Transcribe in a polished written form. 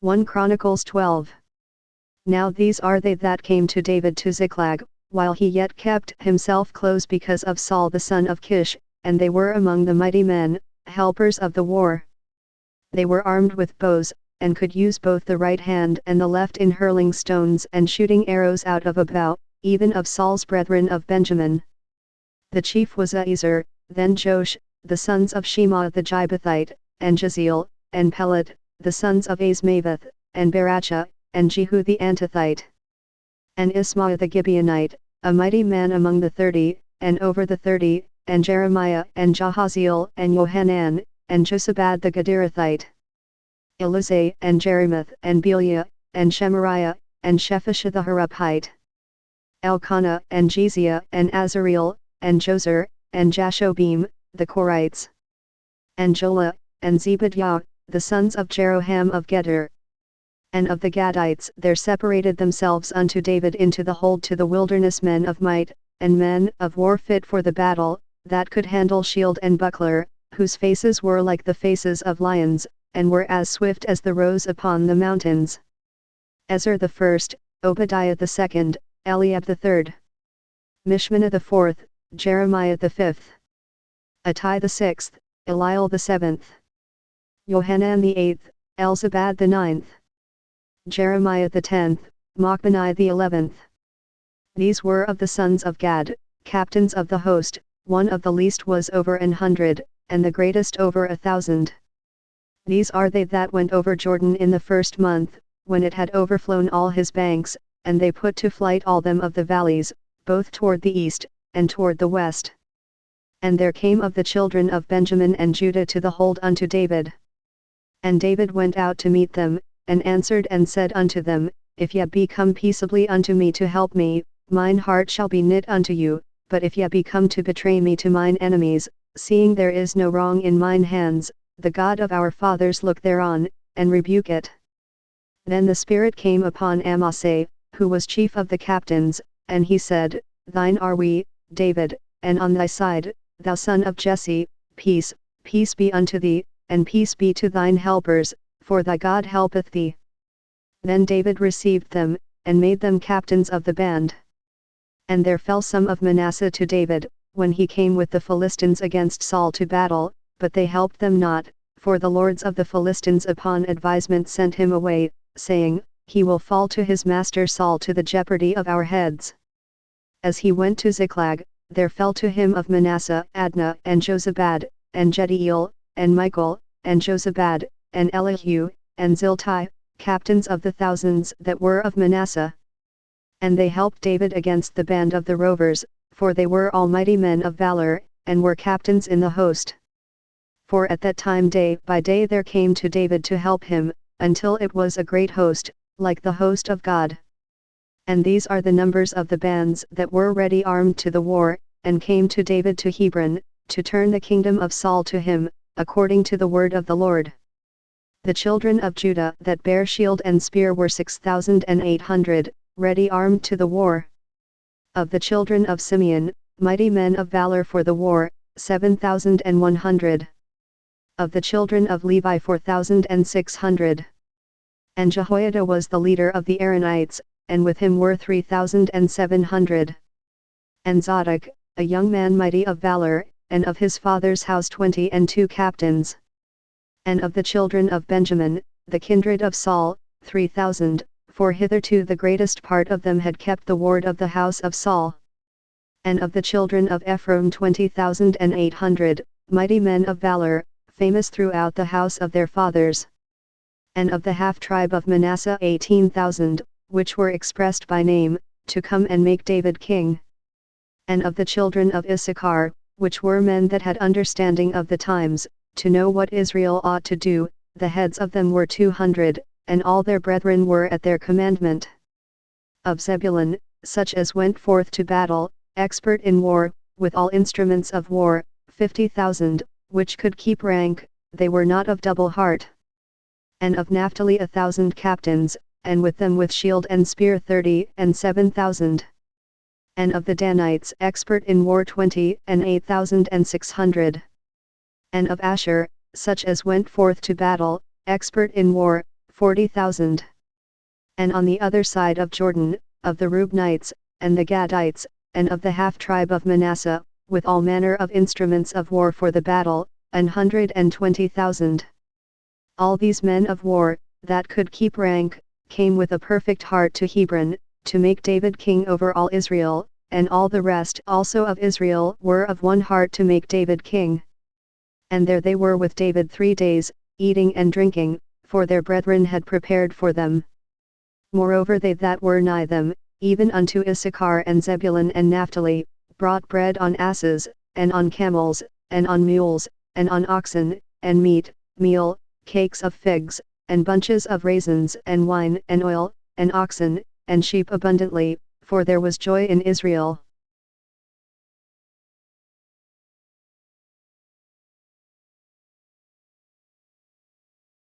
1 Chronicles 12. Now these are they that came to David to Ziklag, while he yet kept himself close because of Saul the son of Kish, and they were among the mighty men, helpers of the war. They were armed with bows, and could use both the right hand and the left in hurling stones and shooting arrows out of a bow, even of Saul's brethren of Benjamin. The chief was Ahiezer, then Joash, the sons of Shema the Gibbethite, and Jeziel, and Pelet, the sons of Azmaveth, and Baracha, and Jehu the Antothite. And Ismaiah the Gibeonite, a mighty man among the 30, and over the 30, and Jeremiah, and Jahaziel, and Johanan, and Josabad the Gederathite. Elizai, and Jerimoth, and Beliah, and Shemariah, and Shephisha the Haruphite. Elkanah, and Jeziah, and Azareel, and Jozer, and Jashobim, the Korites. And Jola, and Zebadiah, the sons of Jeroham of Gedor. And of the Gadites there separated themselves unto David into the hold to the wilderness men of might, and men of war fit for the battle, that could handle shield and buckler, whose faces were like the faces of lions, and were as swift as the roes upon the mountains. Ezer the first, Obadiah the second, Eliab the third. Mishmannah the fourth, Jeremiah the fifth. Attai the sixth, Eliel the seventh. Johanan the eighth, Elzabad the ninth. Jeremiah the 10th, Machbani the 11th. These were of the sons of Gad, captains of the host. One of the least was over 100, and the greatest over 1,000. These are they that went over Jordan in the first month, when it had overflown all his banks, and they put to flight all them of the valleys, both toward the east, and toward the west. And there came of the children of Benjamin and Judah to the hold unto David. And David went out to meet them, and answered and said unto them, If ye be come peaceably unto me to help me, mine heart shall be knit unto you, but if ye be come to betray me to mine enemies, seeing there is no wrong in mine hands, the God of our fathers look thereon, and rebuke it. Then the Spirit came upon Amasai, who was chief of the captains, and he said, Thine are we, David, and on thy side, thou son of Jesse, peace, peace be unto thee, and peace be to thine helpers, for thy God helpeth thee. Then David received them, and made them captains of the band. And there fell some of Manasseh to David, when he came with the Philistines against Saul to battle, but they helped them not, for the lords of the Philistines upon advisement sent him away, saying, He will fall to his master Saul to the jeopardy of our heads. As he went to Ziklag, there fell to him of Manasseh Adnah and Jozabad, and Jediel, and Michael, and Jozabad, and Elihu, and Ziltai, captains of the thousands that were of Manasseh. And they helped David against the band of the rovers, for they were almighty men of valor, and were captains in the host. For at that time day by day there came to David to help him, until it was a great host, like the host of God. And these are the numbers of the bands that were ready armed to the war, and came to David to Hebron, to turn the kingdom of Saul to him, according to the word of the Lord. The children of Judah that bare shield and spear were 6,800, ready armed to the war. Of the children of Simeon, mighty men of valor for the war, 7,100. Of the children of Levi 4,600. And Jehoiada was the leader of the Aaronites, and with him were 3,700. And Zadok, a young man mighty of valor, and of his father's house 22 captains. And of the children of Benjamin, the kindred of Saul, 3,000, for hitherto the greatest part of them had kept the ward of the house of Saul. And of the children of Ephraim 20,800, mighty men of valor, famous throughout the house of their fathers. And of the half-tribe of Manasseh 18,000, which were expressed by name, to come and make David king. And of the children of Issachar, which were men that had understanding of the times, to know what Israel ought to do, the heads of them were 200, and all their brethren were at their commandment. Of Zebulun, such as went forth to battle, expert in war, with all instruments of war, 50,000, which could keep rank, they were not of double heart. And of Naphtali 1,000 captains, and with them with shield and spear 37,000. And of the Danites expert in war 28,600. And of Asher, such as went forth to battle, expert in war, 40,000. And on the other side of Jordan, of the Reubenites, and the Gadites, and of the half-tribe of Manasseh, with all manner of instruments of war for the battle, 120,000. All these men of war, that could keep rank, came with a perfect heart to Hebron, to make David king over all Israel, and all the rest also of Israel were of one heart to make David king. And there they were with David 3 days, eating and drinking, for their brethren had prepared for them. Moreover they that were nigh them, even unto Issachar and Zebulun and Naphtali, brought bread on asses, and on camels, and on mules, and on oxen, and meat, meal, cakes of figs, and bunches of raisins, and wine, and oil, and oxen, and sheep abundantly, for there was joy in Israel.